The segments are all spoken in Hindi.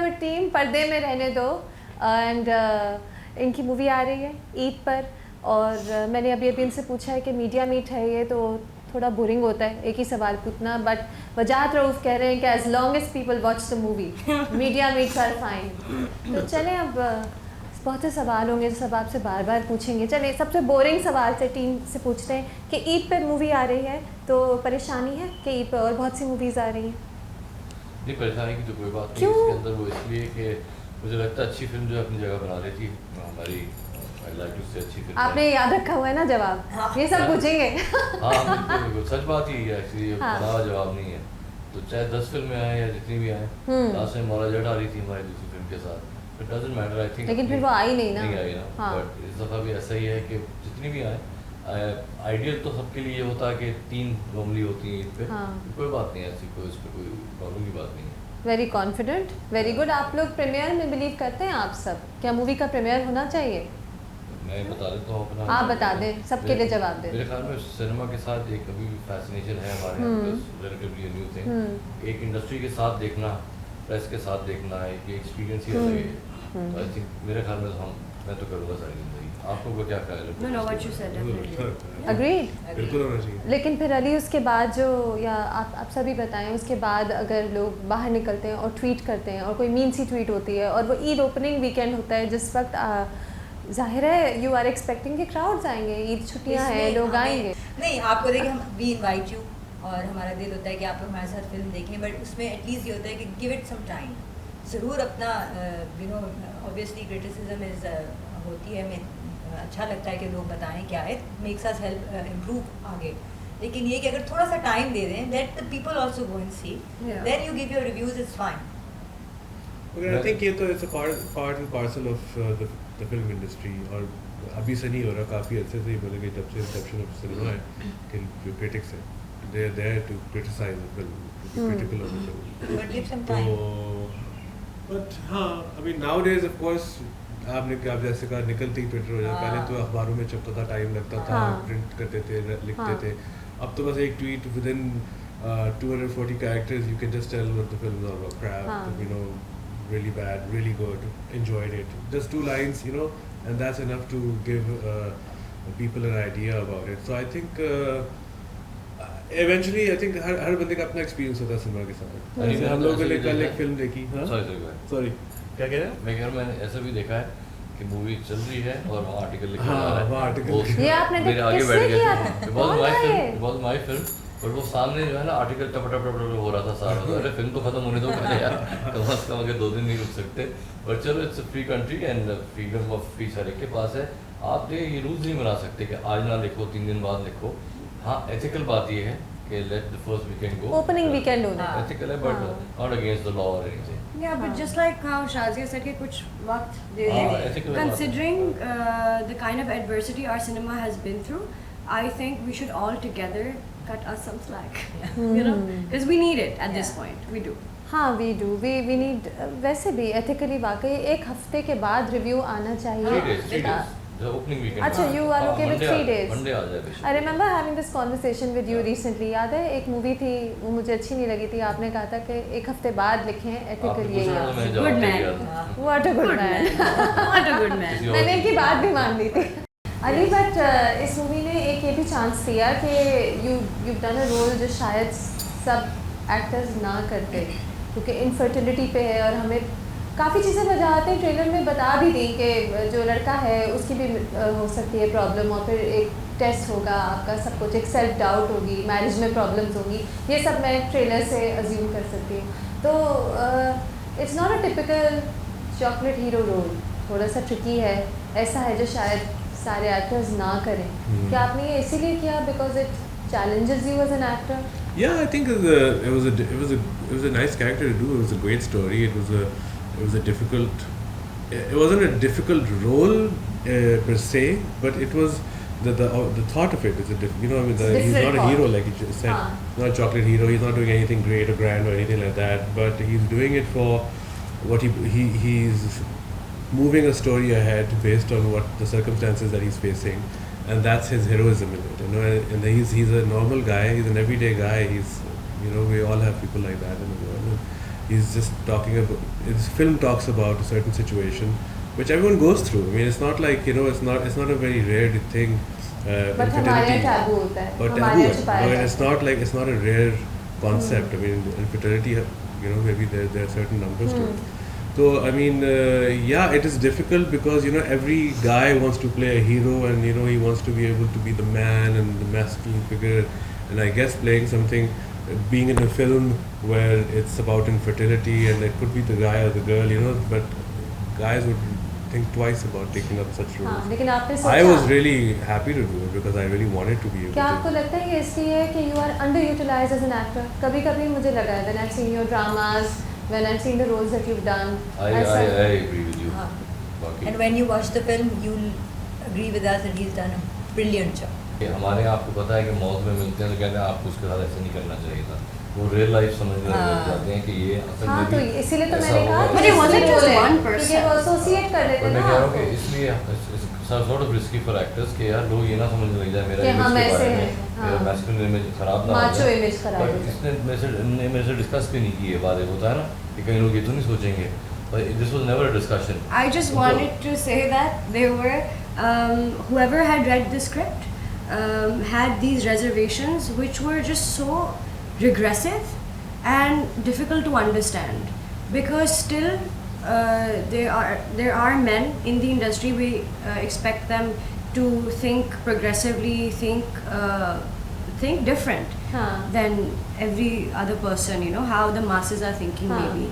गुड टीम, पर्दे में रहने दो। एंड इनकी मूवी आ रही है ईद पर, और मैंने अभी इनसे पूछा है कि मीडिया मीट है ये, तो थोड़ा बोरिंग होता है एक ही सवाल पूछना, बट वजाहत रऊफ़ कह रहे हैं कि as long as people watch the movie media meets are fine. तो चलें, अब बहुत से सवाल होंगे जो सब आपसे बार बार पूछेंगे। चलें, सबसे बोरिंग सवाल से टीम से पूछते हैं कि ईद पे मूवी आ रही है तो परेशानी है कि ईद पे और बहुत सी मूवीज़ आ रही हैं? नहीं, परेशानी की तो कोई बात नहीं। क्यों? इसके अंदर वो इसलिए कि मुझे लगता है अच्छी फिल्म जो अपनी जगह बना रही थी हमारी, उससे अच्छी फिल्म आपने याद रखा हुआ है ना जवाब, ये सब पूछेंगे। हाँ बिल्कुल बिल्कुल, सच बात ही है एक्चुअली, हाँ। बना हुआ जवाब नहीं है। तो चाहे 10 फिल्में आए या जितनी भी आए, लास्ट में मौला जट आ रही थी हमारी दूसरी फिल्म के साथ, it doesn't matter I think. लेकिन फिर वो आई नहीं ना। नहीं आई ना। हाँ। बट इस दफ़ा भी ऐसा ही है कि जितनी भी आए, आइडियल तो सबके लिए ये होता है कि 3 नॉर्मली होती हैं ईद पे। हाँ। कोई बात नहीं है ऐसी, कोई उस पर कोई प्रॉब्लम की बात नहीं है। Very confident, very good. आप लोग प्रीमियर में बिलीव करते हैं? आप सब, क्या मूवी का प्रीमियर होना चाहिए? मैं बता देता हूँ अपना। आप बता दें, सबके लिए जवाब दें। मेरे ख्याल में सिनेमा के साथ एक अभी भी फैसिनेशन है हमारे यहाँ, रिलेटिवली न्यू थिंग। एक इंडस्ट्री के साथ देखना, प्रेस के साथ देखना, एक एक्सपीरियंस ही अलग है। तो आई थिंक मेरे ख्याल में मैं तो करूँगा सारी जिंदगी। आपको को क्या ख्याल है? No, what you said, definitely. Agreed. बिल्कुल होना चाहिए। लेकिन फिर अली उसके बाद जो, या आप सभी बताएं, उसके बाद अगर लोग बाहर निकलते हैं और ट्वीट करते हैं और कोई मीन सी ट्वीट होती है और वो ईद ओपनिंग वीकेंड होता है जिस वक्त जाहिर है यू आर एक्सपेक्टिंग कि क्राउड्स आएंगे, ईद छुट्टियां हैं, लोग आएंगे। नहीं, आपको देखिए, हम वी इनवाइट यू और हमारा दिल होता है कि आप लोग हमारे साथ फिल्म देखें, बट उसमें एटलीस्ट ये होता है कि गिव इट सम टाइम। ज़रूर अपना ऑब्वियसली क्रिटिसिज्म इज होती है, हमें अच्छा लगता है कि लोग बताएं क्या है, मेक्स अस हेल्प इम्प्रूव आगे। लेकिन ये कि अगर थोड़ा सा टाइम दे दें, let the people also go and see, then you give your reviews, it's fine. I think ये तो it's a part and parcel of the film industry. और अभी से नहीं हो रहा, काफ़ी अच्छे से ही बोले कि जब से इंसेप्शन ऑफ सिनेमा है कि जो क्रिटिक्स हैं, they are there to criticise the film, to be critical of the film. But give some तो टाइम। बट हाँ, अभी नाउ डेज ऑफ कोर्स आप जैसे कहा निकलती ट्विटर हो जाए, पहले तो अखबारों में छपता था, टाइम लगता था, प्रिंट करते थे, लिखते थे। अब तो बस एक tweet within 240 characters you can just tell what the film is all about, crap, you know, really bad, really good, enjoyed it. Just 2 lines, you know, and that's enough to give people an idea about it. So I think eventually I think हर बंदे का अपना एक्सपीरियंस होता है सिनेमा के साथ। हम लोगों ने कल एक फिल्म देखी, हाँ सॉरी क्या कह रहे हैं? मैं कह रहा हूँ, मैंने ऐसा भी देखा है कि मूवी चल रही है और वहाँ आर्टिकल लिखा हाँ, जा रहा है। वहाँ article ये आपने मेरे आगे किसने बैठ किया गया। था? It was कौन my था film, ये? it was my film। और वो सामने जो है ना आर्टिकल टप टप टप हो रहा था सारा। अरे फिल्म तो खत्म होने दो पहले यार, कम से कम अगर 2 दिन नहीं रुक सकते। पर चलो, it's a free country and freedom of speech हर एक के पास है। आप ये रूल्स नहीं बना सकते कि आज ना लिखो, 3 दिन बाद लिखो। हाँ, एथिकल बात ये है कि let the first weekend go, opening weekend होना है। एथिकल है, but not against the law और anything. Yeah, but just like how Shazia said कि कुछ वक्त दे ethical दें, considering the kind of adversity our cinema has been through, I think we should all together cut us some slack, you know, because we need it at this point. We do. हाँ, वी डू, वी नीड। वैसे भी एथिकली वाकई 1 हफ्ते के बाद रिव्यू आना चाहिए। 3 days ओपनिंग वीकेंड। अच्छा, you are okay with 3 days? Monday आ जाए बेशक। I remember having this conversation with you recently. याद है एक मूवी थी, वो मुझे अच्छी नहीं लगी थी, आपने कहा था कि 1 हफ्ते बाद लिखें, एथिकल यही है। Good man. What a good man. What a good man. मैंने इनकी बात भी मान ली थी। अली, बट इस मूवी ने एक ये भी चांस दिया कि यू डन अ रोल जो शायद सब एक्टर्स ना करते, क्योंकि इनफर्टिलिटी पे है और हमें काफ़ी चीज़ें वजाहतें ट्रेलर में बता भी दी कि जो लड़का है उसकी भी हो सकती है प्रॉब्लम, और फिर एक टेस्ट होगा आपका, सब कुछ, एक सेल्फ डाउट होगी, मैरिज में प्रॉब्लम्स होंगी, ये सब मैं ट्रेलर से अज्यूम कर सकती हूँ। तो it's not a typical chocolate hero role, थोड़ा सा ट्रिकी है, ऐसा है जो शायद सारे एक्टर्स ना करें। क्या आपने ये इसीलिए किया because it challenges you as an actor? Yeah, I think it was a nice character to do. It was a great story. It was a difficult. It wasn't a difficult role per se, but it was the thought of it is a you know, I mean, he's not a hero like you just said. Not a chocolate hero. He's not doing anything great or grand or anything like that. But he's doing it for what he's moving a story ahead based on what the circumstances that he's facing. And that's his heroism in it, you know. And he's a normal guy. He's an everyday guy. He's, you know, we all have people like that in the world. he's just talking about, his film talks about a certain situation which everyone goes through. I mean, it's not like, it's not a very rare thing. But हमारे यहाँ टैबू होता है, But हमारे यहाँ taboo, छुपाया no, जाता है। it's not a rare concept. I mean, infertility, maybe there are certain numbers to it. So I mean, yeah, it is difficult because every guy wants to play a hero, and he wants to be able to be the man and the masculine figure, and I guess playing something, being in a film where it's about infertility, and it could be the guy or the girl, but guys would think twice about taking up such roles. हाँ, लेकिन आपने I सोचा was really happy to do it because I really wanted to be able क्या to. आपको लगता है ये इसलिए कि you are underutilized as an actor? कभी-कभी मुझे लगा है when I've seen your dramas, when I've seen the roles that you've done. I agree with you. हाँ. बाकी And when you watch the film, you'll agree with us that he's done a brilliant job. हमारे यहाँ आपको पता है कि मौत में मिलते हैं तो कहते हैं आपको उसके साथ ऐसा नहीं करना चाहिए था, वो रियल लाइफ समझने लग जाते हैं कि ये असल हाँ में तो भी इसीलिए तो ऐसा मैंने कहा होगा। कि But it wasn't इसलिए just बोले, one क्योंकि person. वो एसोसिएट कर लेते और हैं मैं ना कह रहा हूँ कि आपको। इसलिए sort of risky for actors कि यार लोग ये ना समझने लग जाए मेरा कि image हम के ऐसे बारे में, हैं, हाँ। मेरा मैस्कुलिन इमेज खराब ना हो Macho जाए। image खराब But हो जाए। इसने मेरे से डिस्कस भी नहीं की ये बात, एक होता है ना कि कई लोग ये तो नहीं सोचेंगे, but this was never a discussion. I just wanted to say that there were whoever had read the script had these reservations which were just so regressive and difficult to understand because still there are men in the industry. We expect them to think progressively, think different हाँ than every other person, how the masses are thinking हाँ. maybe.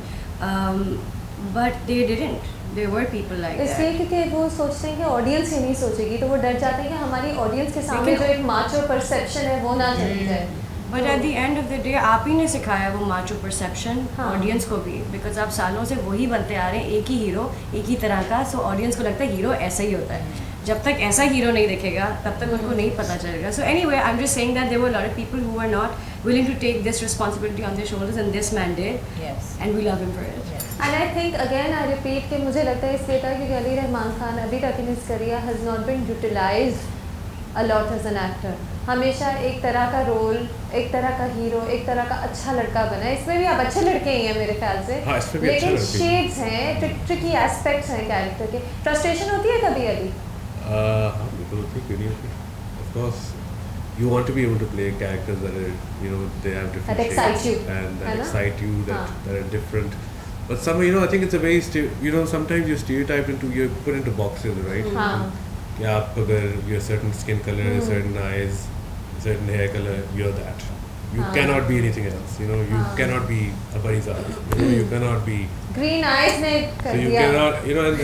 But they didn't. There were people like इसलिए that. क्योंकि वो सोचते हैं कि ऑडियंस ये नहीं सोचेगी तो वो डर जाते हैं कि हमारी ऑडियंस के सामने लेकिन- जो एक माचो परसेप्शन है वो ना चली जाए। But at the end of the day, आप ही ने सिखाया वो माचो परसेप्शन हाँ. ऑडियंस को भी, बिकॉज आप सालों से वही बनते आ रहे हैं, एक ही हीरो एक ही तरह का, सो ऑडियंस को लगता है हीरो ऐसा ही होता है। जब तक ऐसा हीरो नहीं दिखेगा तब तक उनको नहीं पता चलेगा. So anyway, I'm just saying that there were a lot of people who were not willing to take this responsibility on their shoulders, and this man did, Yes. and we love him for it. Yes. And I think again I repeat कि मुझे लगता है इसलिए था क्योंकि अली रहमान खान अभी तक in his career has not been utilised a lot as an actor. हमेशा एक तरह का रोल, एक तरह का हीरो, एक तरह का अच्छा लड़का बना है। इसमें भी आप अच्छे लड़के ही हैं मेरे ख्याल से, हाँ, इसमें भी अच्छा लेकिन लड़के हैं। शेड्स हैं, ट्रिकी एस्पेक्ट्स हैं कैरेक्टर के। फ्रस्ट्रेशन होती है कभी अली? हाँ, बिल्कुल ठीक है। Of course, you want to be able to play characters that are, they have different That excite shades you, and that है ना? excite you, that हाँ. that are different. But somehow, I think it's a very, sometimes you're stereotyped you're put into boxes, right? हाँ कि आप अगर you're certain skin color, certain eyes, certain hair color, you're that. You हाँ. cannot be anything else. You हाँ. cannot be a Barizal. You cannot be. Green eyes ने So कर you दिया। cannot,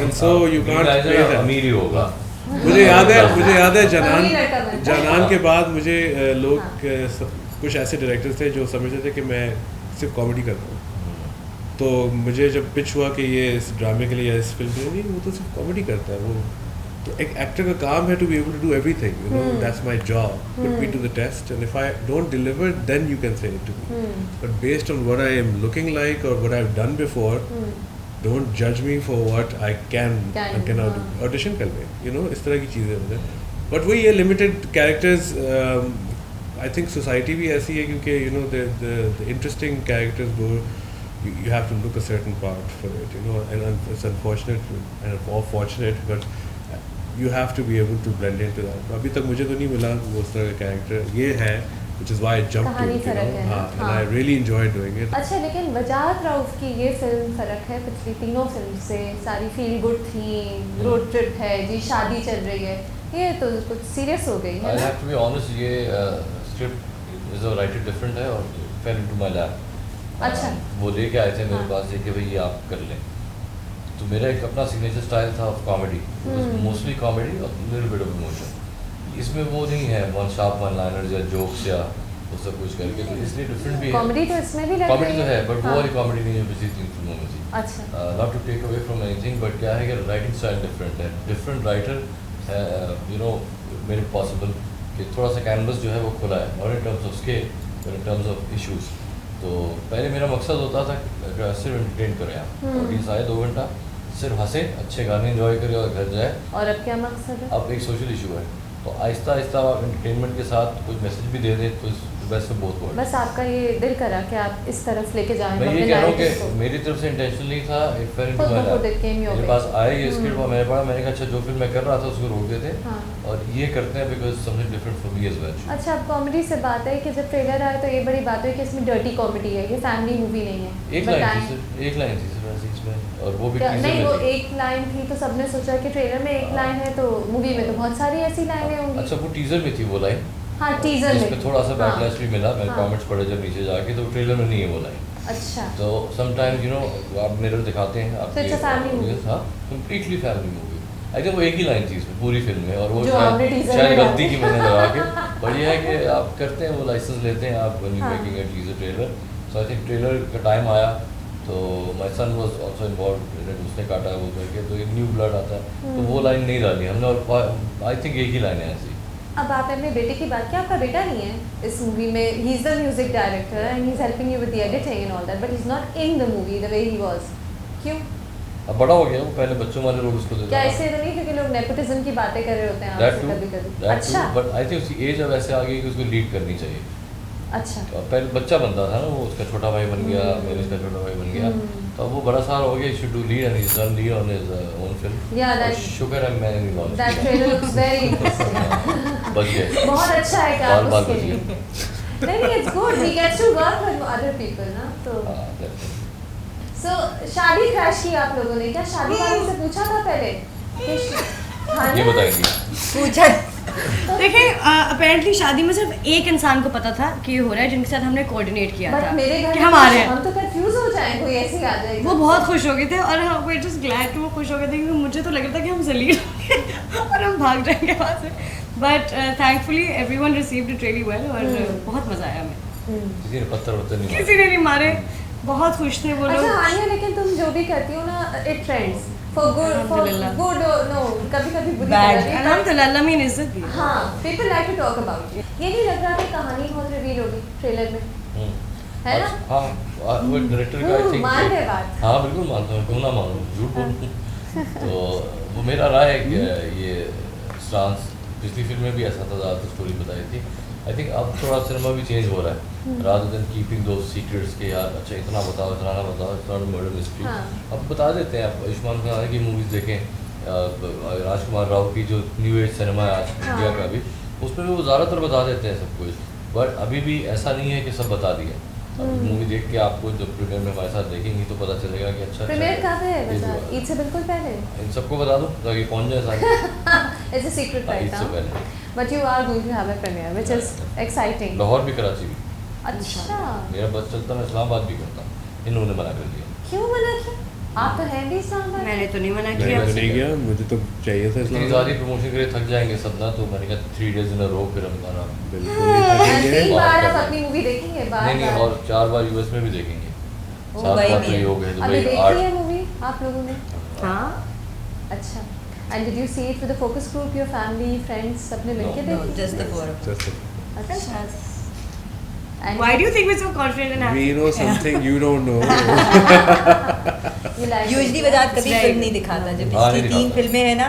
and so you can't play that. अमीर ही होगा। मुझे याद है अमीर लड़का बनता है। जानान के बाद मुझे लोग हाँ. कुछ ऐसे डायरेक्टर्स थे जो समझते थे कि मैं सिर्फ कॉमेडी करता हूँ। तो मुझे जब पिच हुआ कि ये इस ड्रामे के लिए या इस फिल्म के लिए, नहीं, वो तो सिर्फ कॉमेडी करता है वो। तो एक एक्टर का काम है to be able to do everything, that's my job, put me to the test, and if I don't deliver then you can say it to me, but based on what I am looking like और what I have done before, don't जज me for what I can हाँ. ऑडिशन कर ले, इस तरह की चीज़ें होती हैं। बट वही ये limited characters, I think society भी ऐसी है क्योंकि द इंटरेस्टिंग कैरेक्टर्स वो you have to look a certain part for it, and it's unfortunate and or fortunate, but you have to be able to blend into that. अभी तक मुझे तो नहीं मिला वो उस तरह का कैरेक्टर, ये है which is why I jumped to कहानी it, फर्क है ना, हाँ, and हाँ. I really enjoyed doing it. अच्छा, लेकिन वजाहत रऊफ की ये फिल्म फ़र्क है पिछली तीनों फिल्म से। सारी फील गुड थी, रोड ट्रिप है जी, शादी चल रही है, ये तो कुछ सीरियस हो गई है I ना? have to be honest, ये स्क्रिप्ट इज राइटर डिफरेंट है और फेल इनटू माय लैप। अच्छा। वो लेके आए थे मेरे हाँ. पास कि भाई ये आप कर लें। तो मेरा एक अपना सिग्नेचर स्टाइल था ऑफ कॉमेडी, मोस्टली कॉमेडी और लिटिल बिट ऑफ इमोशन। इसमें वो नहीं है वन शार्प वन लाइनर्स या जोक्स या वो सब कुछ करके, तो इसलिए डिफरेंट भी है। कॉमेडी तो इसमें भी लग कॉमेडी रही तो है, बट वो हाँ. वाली कॉमेडी नहीं है पिछली 3 फिल्मों में थी। अच्छा, not to take away from anything, but क्या है कि राइटिंग स्टाइल डिफरेंट है, डिफरेंट राइटर मेरे पॉसिबल कि थोड़ा सा कैनवस जो है वो खुला है, not in terms of scale but in terms of issues. तो पहले मेरा मकसद होता था सिर्फ एंटरटेन करें आप, ऑडियंस आए 2 घंटा सिर्फ हंसे, अच्छे गाने एंजॉय करे और घर जाए। और अब क्या मकसद है? अब एक सोशल इशू है, तो आहिस्ता आहिस्ता आप एंटरटेनमेंट के साथ कुछ मैसेज भी दे दें, कुछ बेस्ट ऑफ बोथ वर्ल्ड। बस आपका ये दिल करा कि आप इस तरफ लेके जाएं मैं ये अपने कह रहा हूँ narrative कि को। मेरी तरफ से इंटेंशन नहीं था, इट फेल इनटू खुद माय ब खुद it came your मेरे way. पास आए ये स्क्रिप्ट और मैंने पढ़ा, मैंने कहा अच्छा जो फिल्म मैं कर रहा था उसको रोक देते हाँ। और ये करते हैं because something different for me as well. अच्छा, अब कॉमेडी से बात है कि जब ट्रेलर आया तो ये बड़ी बात हुई कि इसमें डर्टी कॉमेडी है, ये फैमिली मूवी नहीं है। एक लाइन बताएं। थी सिर्फ, एक लाइन थी सिर्फ ऐसे इसमें, और वो भी क्या- टीजर नहीं, में वो थी। एक लाइन थी तो सबने सोचा कि ट्रेलर में एक लाइन है तो मूवी में तो बहुत सारी ऐसी लाइनें होंगी। अच्छा वो टीजर में थी वो लाइन, हाँ, टीजर में जिसपे थोड़ा सा हाँ। बैकलैश भी मिला, मैंने हाँ। कमेंट्स पढ़े जब नीचे जाके, तो ट्रेलर में नहीं है वो लाइन। अच्छा, तो समटाइम्स यू नो आप मिरर दिखाते हैं आपके it's a family movie. हाँ, completely family movie. I think वो एक ही लाइन थी इसमें पूरी फिल्म में, और वो जो आपने teaser शायद में गलती डाली। की मैंने लगा के, बट ये है कि आप करते हैं वो लाइसेंस लेते हैं आप व्हेन यू हाँ। Making a teaser trailer. So I think trailer का टाइम आया तो my son was also involved, उसने काटा वो करके, तो एक न्यू ब्लड आता है तो वो लाइन नहीं डाली हमने, और आई थिंक एक ही लाइन है ऐसी। अब आपने अपने बेटे की बात की, आपका बेटा नहीं है इस मूवी में, he is the music director and he is helping you with the editing and all that, but he is not in the movie the way he was. क्यों? अब बड़ा हो गया वो, पहले बच्चों वाले रोल उसको देता क्या था। इसलिए तो नहीं क्योंकि लोग नेपोटिज्म की बातें कर रहे होते हैं That आपसे too, कभी-कभी? that too, अच्छा, but I think उसकी एज अब ऐसे आ गई कि उसको लीड करनी चाहिए। अच्छा। तो अब पहले बच्चा बनता था ना वो, उसका छोटा भाई बन गया, मैंने इसका छोटा भाई बन गया, तो अब वो बड़ा साल हो गया, should do lead and is done lead on his own film. Yeah, और that- शुक्र है मैंने नहीं launch That trailer looks very interesting. बच गए। बहुत अच्छा है कि बाल आप बाल उसके बच लिए। गए। नहीं, it's good. He gets to work with other people ना, तो हाँ, that's it. So, शादी क्रैश की आप लोगों ने क्या शादी वाले से पूछा था पहले कि हाँ ये ना? बताएंगी। पूछा देखिए अपेरेंटली शादी में सिर्फ एक इंसान को पता था कि ये हो रहा है, जिनके साथ हमने कोऑर्डिनेट किया But था मेरे घर कि में हम आ रहे हैं। हम तो कंफ्यूज हो जाए, कोई ऐसे ही आ जाए। वो बहुत खुश हो गए थे और हम वे जस्ट ग्लैड कि वो खुश हो गए थे, क्योंकि मुझे तो लग रहा था कि हम जलील होंगे और हम भाग जाएंगे वहाँ से, but thankfully everyone received it really well और बहुत मज़ा आया हमें। किसी ने पत्थर वत्थर नहीं मारे। किसी ने नहीं मारे, बहुत खुश थे वो लोग। अच्छा हानिया, लेकिन तुम जो भी करती हो ना, इट ट्रेंड्स फॉर अल्हम्दुलिल्लाह। गुड नो, कभी-कभी बुरी Bad. तरह भी, but- अल्हम्दुलिल्लाह में इज्जत दी। हाँ, people like to talk about it. ये नहीं लग रहा कि कहानी बहुत रिवील होगी ट्रेलर में, है ना? हाँ, वो डायरेक्टर का आई थिंक। मान गए बात। हाँ बिल्कुल मानता हूँ, क्यों ना मानूँ, झूठ बोलूँ। तो वो मेरा राय है कि ये स्टांस पिछली फिल्म में भी ऐसा था, ज़्यादातर स्टोरी बताई थी। आई थिंक अब थोड़ा सिनेमा भी चेंज हो रहा है, रादर देन कीपिंग दो सीक्रेट्स के, यार अच्छा इतना बताओ इतना ना बताओ, इट्स नॉट मर्डर मिस्ट्री। हाँ। अब बता देते हैं, आप आयुष्मान खुराना की मूवीज़ देखें, राजकुमार राव की जो न्यू एज सिनेमा है आज हाँ। इंडिया का भी, उसमें भी वो ज़्यादातर बता देते हैं सब कुछ, बट अभी भी ऐसा नहीं है कि सब बता दिया। मूवी देख के आपको जब प्रीमियर में हमारे साथ देखेंगी तो पता चलेगा कि अच्छा प्रीमियर कब है? ये बता, जो है। ईद से बिल्कुल पहले। इन सबको बता दूँ ताकि पहुँच जाए सारे। It's a secret Eid right से now. पहले But you are going to have a premiere, which is exciting. Lahore भी, कराची भी। अच्छा, मेरा बस चलता, मैं इस्लामाबाद भी करता, इन्होंने मना कर दिया। क्यों मना किया? आप तो हैं भी इस्लामाबाद। मैंने तो नहीं मना मैंने किया। तो नहीं गया, मुझे तो चाहिए था इतनी इस्लाम। ज़्यादा प्रमोशन के लिए थक जाएंगे सब ना, तो मैंने कहा 3 days इन अ रो फिर हम गाना। बिल्कुल नहीं थकेंगे। 3 बात बार कर आप रहे अपनी हैं। मूवी देखेंगे, बार नहीं नहीं, बार। और 4 बार यूएस में भी देखेंगे, वो 7 वही बार भी तो है। योग है, अभी दुबई देखी 8। है मूवी आप लोगों ने? हाँ, अच्छा, and did you see it with a focus group, your family, friends, सबने मिलके No, देखी? Just the four of Just a- अच्छा। And why do you think we're so confident and happy? We know something you don't know. you like usually it? Bajaj कभी Right. फिल्म नहीं दिखाता, जब हाँ, इसकी नहीं 3 दिखाता। फिल्में हैं ना,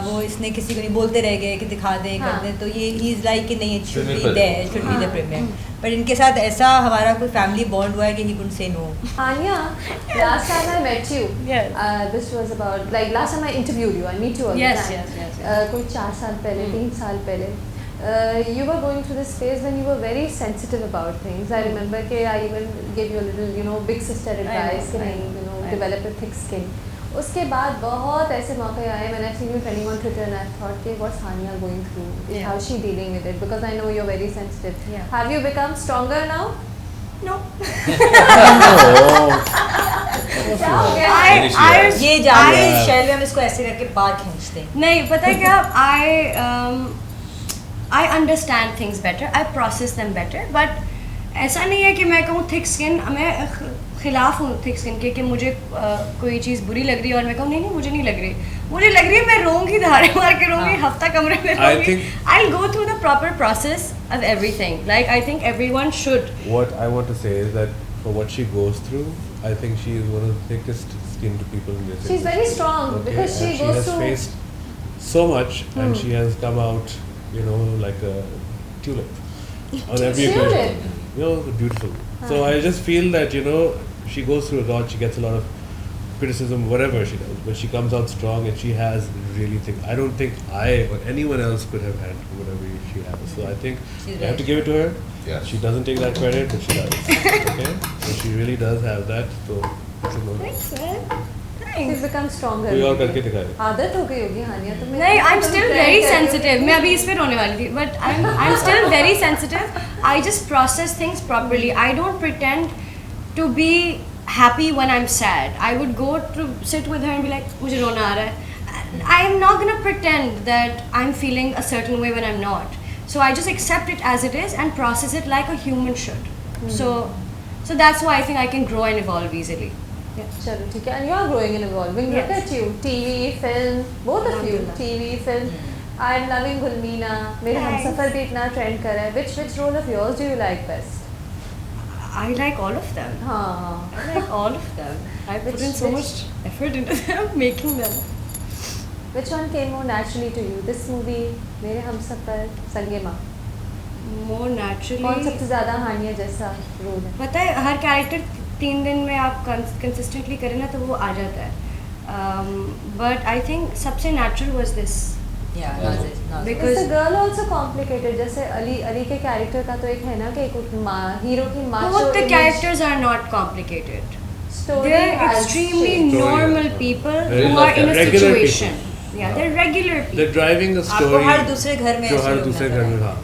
वो इसने किसी को नहीं बोलते रह गए कि दिखा दे कर हाँ। दे, तो ये ही इज लाइक कि नहीं, इट शुड Premiere बी पर देयर, शुड बी द हाँ। प्रीमियर। बट इनके साथ ऐसा हमारा कोई फैमिली बॉन्ड हुआ है कि he could say no. Anya, last time I met you, Yes. this was about like last time I interviewed you. I meet you all Yes, the time. yes, yes. कोई 4 साल पहले, 3 साल पहले. You were going through this phase when you were very sensitive about things. I remember कि I even gave you a little, big sister advice कि नहीं, I know. develop a thick skin. उसके बाद बहुत ऐसे मौके आए when I've seen you trending on Twitter and I thought कि what's Hania going through? Yeah. How's she dealing with it? Because I know you're very sensitive. Yeah. Have you become stronger now? No. Oh, क्या हो गया? Finish I it. ये जाने Yeah. शैल में हम इसको ऐसे करके बाहर खींचते हैं। नहीं, पता है क्या, I understand things better, I process them better, but ऐसा नहीं है कि मैं कहूँ thick skin, मैं खिलाफ हूँ thick skin के, कि मुझे कोई चीज़ बुरी लग रही है और मैं कहूँ नहीं नहीं मुझे नहीं लग रही, मुझे लग रही है, मैं रोऊंगी, धारे मार के रोऊंगी, हफ्ता कमरे में I रोऊंगी। think- I'll go through the proper process of everything. Like I think everyone should. what I want to say is that for what she goes through, I think she is one of the thickest skinned people in this She's very industry. strong because she and goes has through- faced so much and she has come out, like a tulip. on every She occasion. did. You know, beautiful. So I just feel that, you know, she goes through a lot. She gets a lot of criticism, whatever she does, but she comes out strong, and she has really I don't think I or anyone else could have had whatever she has. So I think She's I have to right. give it to her. Yes. She doesn't take that credit, but she does. Okay, so she really does have that. So it's a no. Thanks, man. She's Thanks. become stronger. कोई और करके दिखाए. आदत हो गई होगी हानिया तुम्हें. नहीं, I'm तुम still try very करके- sensitive. मैं अभी इस पे रोने वाली थी, but I'm still very sensitive. I just process things properly. I don't pretend to be happy when I'm sad. I would go to sit with her and be like, मुझे रोना आ रहा है. I'm not gonna pretend that I'm feeling a certain way when I'm not. So I just accept it as it is and process it like a human should. So that's why I think I can grow and evolve easily. चलो ठीक है. And you are growing and evolving. Look Yes. at you. TV, film, both of you. Alhamdulillah. TV, film. I'm loving Gulmeena. मेरे Thanks. हमसफर भी इतना ट्रेंड कर रहा है. Which role of yours do you like best? I like all of them. हाँ. I like all of them. I put in so much effort into them, making them. Which one came more naturally to you? This movie, मेरे हमसफर, संगे माँ. More naturally. कौन सबसे ज़्यादा हानिया जैसा रोल है? पता है हर कैरेक्टर 3 दिन में आप कंसिस्टेंटली करें ना तो वो आ जाता है. बट आई थिंक सबसे natural was this. Yeah, Nazir. Because- Is the girl also complicated? जैसे अली के कैरेक्टर का तो एक है ना कि एक हीरो की macho Both the image, characters are not complicated. story They're has extremely changed. normal people Very who are in a regular situation. Yeah, they're regular people. They're driving a आपको story. हर दूसरे घर में जो ऐसे हर लोग दूसरे नजर घर में आएंगे। हाँ.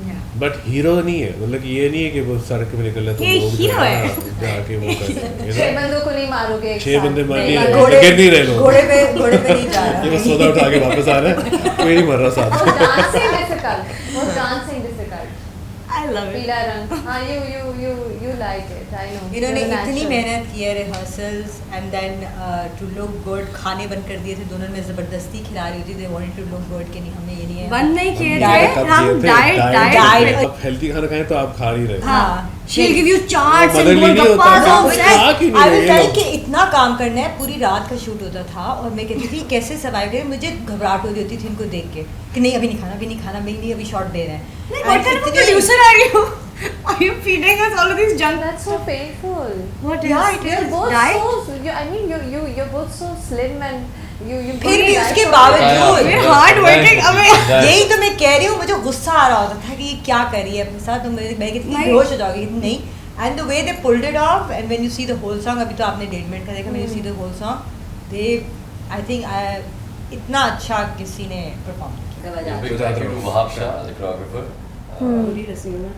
Yeah. बट हीरो नहीं है, मतलब कि ये नहीं है कि वो सड़क पे निकल रहे तो ये लोग जो hero है। हाँ, जाके वो कर रहे हैं, you 6 know? बंदों को नहीं मारोगे एक 6 साथ. बंदे मर नहीं नहीं मारोगे. रहे, गिर नहीं रहे लोग. घोड़े पे नहीं जा ये रहा बस सौदा उठा के वापस आ रहे हैं, कोई नहीं मर रहा साथ वो में. dancing difficult. वो dancing difficult. I love it. पीला रंग. हाँ, you like it. I know. इन्होंने You're इतनी natural. मेहनत की है rehearsals and then to look good. खाने बंद कर दिए थे दोनों में, ज़बरदस्ती खिला रही होती थी. वांटेड टू लुक गुड कि नहीं हमने ये नहीं है. बंद नहीं किए Diet थे हम डाइट diet. आप हेल्थी खाना खाएं तो आप खा नहीं रहे. हाँ. she'll give you charts mother and लीनी होता golgappas है. outside. खा क्यों I नहीं will रहे tell लोग? कि इतना काम करना है. पूरी रात का शूट होता था और मैं कहती थी कैसे सर्वाइव करें. मुझे घबराहट हो रही होती थी इनको देख के कि नहीं अभी नहीं खाना, अभी नहीं खाना, मेनली अभी शॉट दे रहे हैं. Like, what kind of a producer are you? Are you feeding us all of these junk? That's so painful. What Yeah, is? it You're both Diet? so. I mean, you're both so slim and you. फिर भी उसके बताया बावजूद आपने, We're hard working. बताया अबे यही तो मैं कह रही हूँ. मुझे गुस्सा आ रहा होता था कि ये क्या कर रही है अपने साथ. तो मैं कितनी नहीं. बेहोश हो जाओगी नहीं. And the way they pulled it off and when you see the whole song, अभी तो आपने 1.5 मिनट का देखा, when you see the whole song they I think इतना अच्छा किसी ने परफॉर्म किया. Big thank you to Wahab Shah, the choreographer. पूरी रसीना.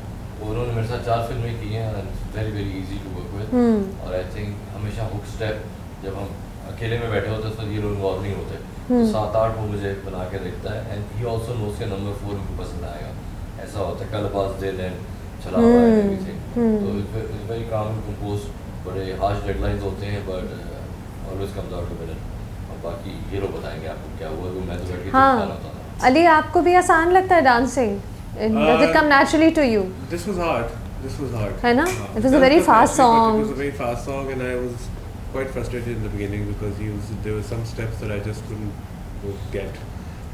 उन्होंने मेरे साथ 4 फिल्में की हैं and very very easy to work with. और आई थिंक हमेशा हुक स्टेप जब हम अकेले में बैठे होते हैं तो ये लोग इन्वॉल्व नहीं होते. तो 7-8 वो मुझे बना के देखता है एंड ही ऑल्सो नोज के नंबर 4 उनको पसंद आएगा. ऐसा होता है कल पास दे दें चला हुआ है एवरीथिंग. तो it's very calm and compose. बड़े हार्श डेडलाइंस होते हैं but always comes out to better. और बाकी ये लोग बताएंगे आपको क्या हुआ. मैं तो बैठ के हाँ. देखता रहता था. अली आपको भी आसान लगता है dancing? Does it come naturally to you? This was hard. This was hard. है ना? हाँ. It was a very fast song. It was a very fast song, and I was quite frustrated in the beginning because there were some steps that I just couldn't get.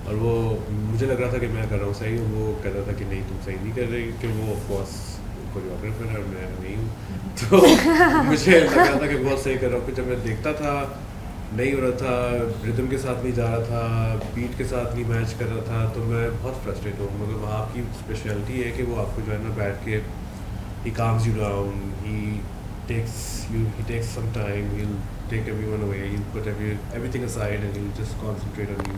और वो मुझे लग रहा था कि मैं कर रहा हूँ सही, और वो कह रहा था कि नहीं तुम सही नहीं कर रही, कि वो ऑफ कोर्स कोरियोग्राफर है और मैं नहीं हूँ. तो मुझे लग रहा था कि बहुत सही कर रहा हूँ. फिर जब मैं देखता था नहीं हो रहा था, रिदम के साथ नहीं जा रहा था, बीट के साथ नहीं मैच कर रहा था, तो मैं बहुत फ्रस्ट्रेट हूँ. मतलब आपकी स्पेशलिटी है कि वो आपको जो है ना बैठ के he calms you down, he takes some time, he'll take everyone away, he'll put everything aside and he'll just concentrate on you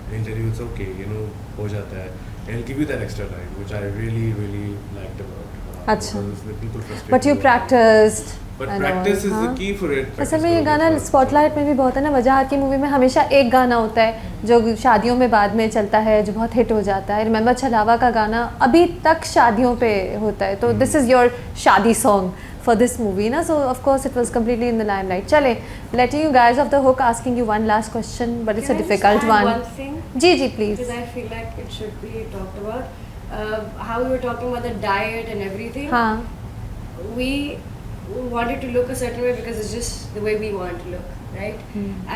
and he'll tell you it's okay, you know, हो जाता है, and he'll give you that extra time which I really really liked about. अच्छा. बिल्कुल frustrated But you हुआ. practiced. But and practice all, is हाँ? the key for it. असल में ये गाना स्पॉटलाइट में भी बहुत है ना. वजह की मूवी में हमेशा एक गाना होता है जो शादियों में बाद में चलता है, जो बहुत हिट हो जाता है. रिमेंबर छलावा का गाना अभी तक शादियों पे होता है. तो दिस इज़ योर शादी song for this movie na, so of course it was completely in the limelight. Chale, letting you guys off the hook, asking you one last question, but it's Can a I just difficult add one. one thing? जी please. Because I feel like it should be talked about. How we were talking about the diet and everything. हाँ. We wanted to look a certain way because it's just the way we want to look, right?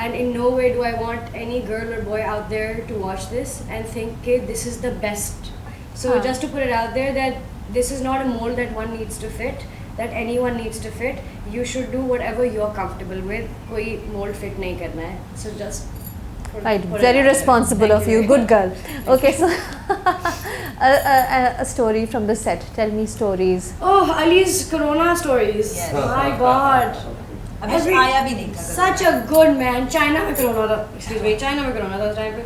And in no way do I want any girl or boy out there to watch this and think, okay, this is the best So हाँ. just to put it out there that this is not a mold that one needs to fit, that anyone needs to fit. You should do whatever you're comfortable with. कोई mold fit नहीं करना है. So just Right, put it very out there. responsible Thank of you. very Good much. girl. Okay, so a story from the set. Tell me stories. Oh, Ali's Corona stories. Yes. My God. अभी Every- आया भी नहीं था Such a good man. China में Corona था. Excuse me, China में Corona था उस time पे.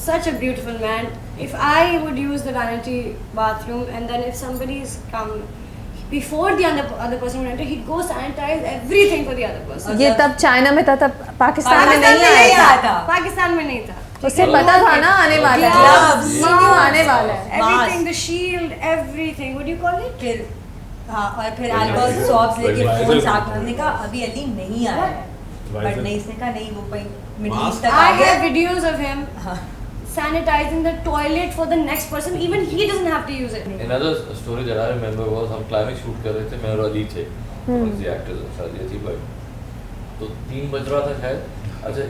Such a beautiful man. If I would use the vanity bathroom and then if somebody's come before the other person would enter, he'd go sanitize everything for the other person. ये तब चाइना में था, तब पाकिस्तान में पाकिस्तान नहीं में नहीं आया आया था. था. पाकिस्तान में नहीं था. उसे पता था ना आने वाला है. Gloves. ये क्यों आने वाला है? Everything, the shield, everything. What do you call it? फिर हाँ और फिर अल्कोहल स्वॉब्स लेके फोन साथ हमने कहा अभी अली नहीं आया है बट नहीं इसने कहा नहीं वो मिडिल ईस्ट तक I आ गया have videos of him हाँ sanitizing the toilet for the next person. Even he doesn't have to use it. Another story that I remember was हम क्लाइमेक्स शूट कर रहे थे, मैं और अली थे, उनकी एक्टर्स शादी थी, बट तो 3 बज रहा था शायद. अच्छा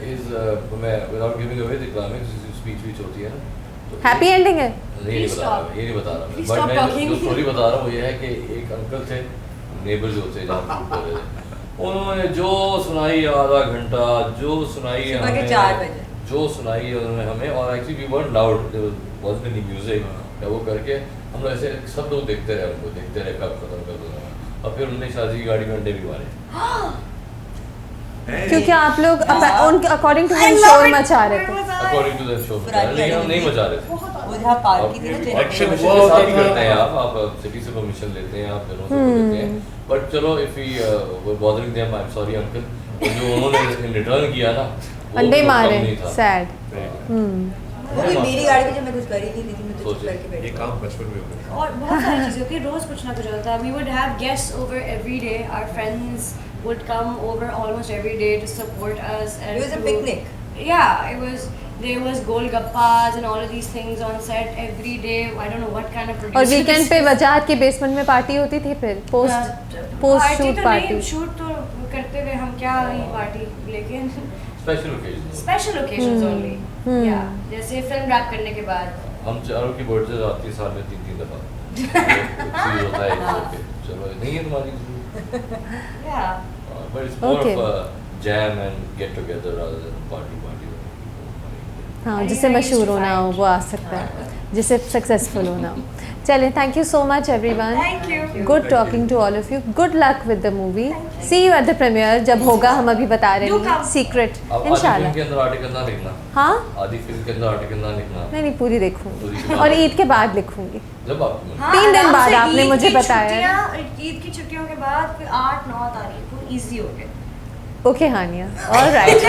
मैं without giving away the climax speech होती है ना, तो हैप्पी एंडिंग है. नहीं बता रहा, ये नहीं बता रहा, Please बट stop मैं talking. जो स्टोरी बता रहा हूँ वो ये है कि एक अंकल थे, नेबर जो थे जहाँ शूट कर रहे थे, उन्होंने जो सुनाई आधा घंटा, जो सुनाई सुबह के हमें, 4 बजे जो सुनाई है उन्होंने हमें, और actually we weren't loud, there wasn't any music, या वो करके हम लोग ऐसे सब लोग देखते रहे, उनको देखते रहे कब खत्म कर दो, और फिर उन्होंने शादी की गाड़ी में अंडे भी मारे. क्योंकि आप लोग उनके according to I him love शोर it. मचा रहे थे. अकॉर्डिंग टू द शो, लेकिन हम नहीं मचा रहे थे. वो जहाँ पार्क की थी ना Action परमिशन हुआ के साथ होता ही था. करते हैं आप सिटी से परमिशन लेते हैं, आप जनों से लेते हैं, बट चलो if we were bothering them, I am sorry uncle, जो उन्होंने इन रिटर्न किया ना वो अंडे तो मारे. कम नहीं था. सैड. वो भी मेरी गाड़ी में जब मैं कुछ कर ही नहीं थी मैं तो चुप करके बैठी ये काम बचपन में होता है. और बहुत सारी चीज़ें होती है. रोज कुछ ना कुछ होता है. We would have guests over every day. Our friends would come over almost every day to support us. And It was a to- picnic. Yeah, it was. There was golgappas and all of these things on set every day. I don't know what kind of और producers. वीकेंड पे वजाहत के बेसमेंट में पार्टी होती थी, फिर पोस्ट शूट पार्टी. शूट तो करते हुए हम क्या ही पार्टी, लेकिन special occasion. Special occasions only. या जैसे फिल्म रैप करने के बाद हम चारों की बर्थडे आती है साल में 3-3 दफा. चीज होता है ओके, चलो नहीं है तुम्हारी, या but it's more Okay. Of a jam and get together rather than party. हाँ, I जिससे used to मशहूर होना हो fight. वो आ सकता है, जिससे सक्सेसफुल होना हो. चलें, thank you so much everyone. Thank you. Good talking to all of you. Good luck with the movie. See you at the premiere. जब होगा हम अभी बता रहे Do हैं, come. सीक्रेट अब आधी फिल्म इंशाल्लाह. के अंदर आर्टिकल ना लिखना, हाँ, आधी फिल्म के अंदर आर्टिकल ना लिखना, नहीं पूरी पूरी देखूंगी के बाद. और ईद के बाद लिखूंगी. जब आपकी हाँ, 3 दिन आराम बाद से आपने ईद मुझे की बताया. छुट्टियाँ- ईद की छुट्टियों के बाद फिर 8-9 तारीख को इजी हो गया. Okay Hania, all right.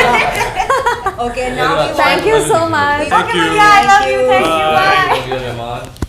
Okay, now we Thank you so much. want- Okay, Maria, I love you. Thank you. Bye. Rahman.